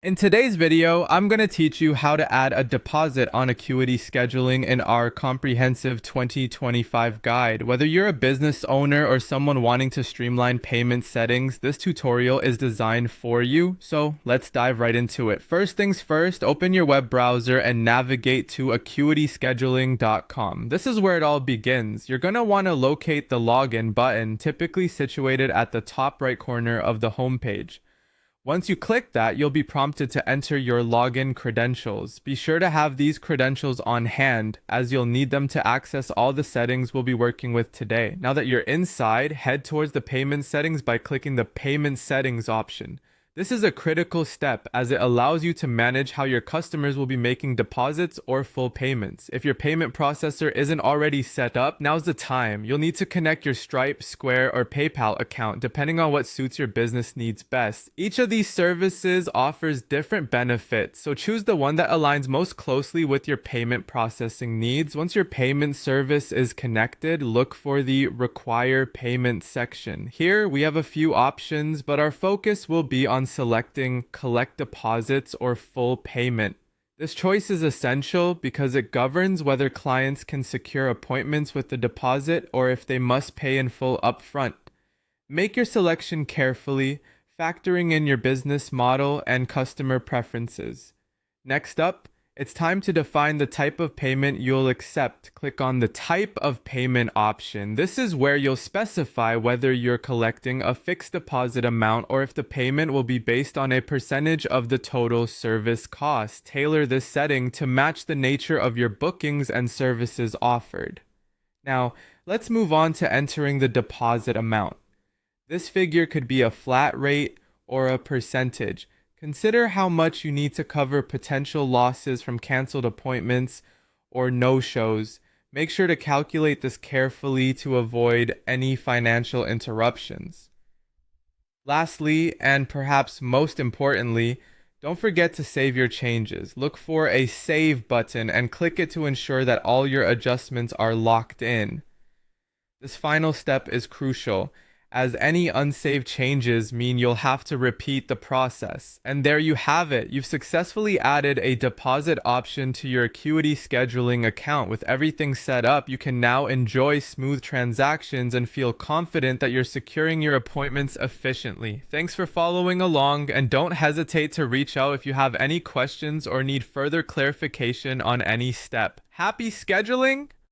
In today's video, I'm going to teach you how to add a deposit on Acuity Scheduling in our comprehensive 2025 guide. Whether you're a business owner or someone wanting to streamline payment settings, this tutorial is designed for you. So let's dive right into it. First things first, open your web browser and navigate to acuityscheduling.com. This is where it all begins. You're going to want to locate the login button, typically situated at the top right corner of the homepage. Once you click that, you'll be prompted to enter your login credentials. Be sure to have these credentials on hand, as you'll need them to access all the settings we'll be working with today. Now that you're inside, head towards the payment settings by clicking the payment settings option. This is a critical step as it allows you to manage how your customers will be making deposits or full payments. If your payment processor isn't already set up, now's the time. You'll need to connect your Stripe, Square, or PayPal account depending on what suits your business needs best. Each of these services offers different benefits, so choose the one that aligns most closely with your payment processing needs. Once your payment service is connected, look for the Require Payment section. Here we have a few options, but our focus will be on selecting collect deposits or full payment. This choice is essential because it governs whether clients can secure appointments with the deposit or if they must pay in full upfront. Make your selection carefully, factoring in your business model and customer preferences. Next up, it's time to define the type of payment you'll accept. Click on the Type of Payment option. This is where you'll specify whether you're collecting a fixed deposit amount or if the payment will be based on a percentage of the total service cost. Tailor this setting to match the nature of your bookings and services offered. Now, let's move on to entering the deposit amount. This figure could be a flat rate or a percentage. Consider how much you need to cover potential losses from canceled appointments or no-shows. Make sure to calculate this carefully to avoid any financial interruptions. Lastly, and perhaps most importantly, don't forget to save your changes. Look for a Save button and click it to ensure that all your adjustments are locked in. This final step is crucial, as any unsaved changes mean you'll have to repeat the process. And there you have it. You've successfully added a deposit option to your Acuity Scheduling account. With everything set up, you can now enjoy smooth transactions and feel confident that you're securing your appointments efficiently. Thanks for following along, and don't hesitate to reach out if you have any questions or need further clarification on any step. Happy scheduling!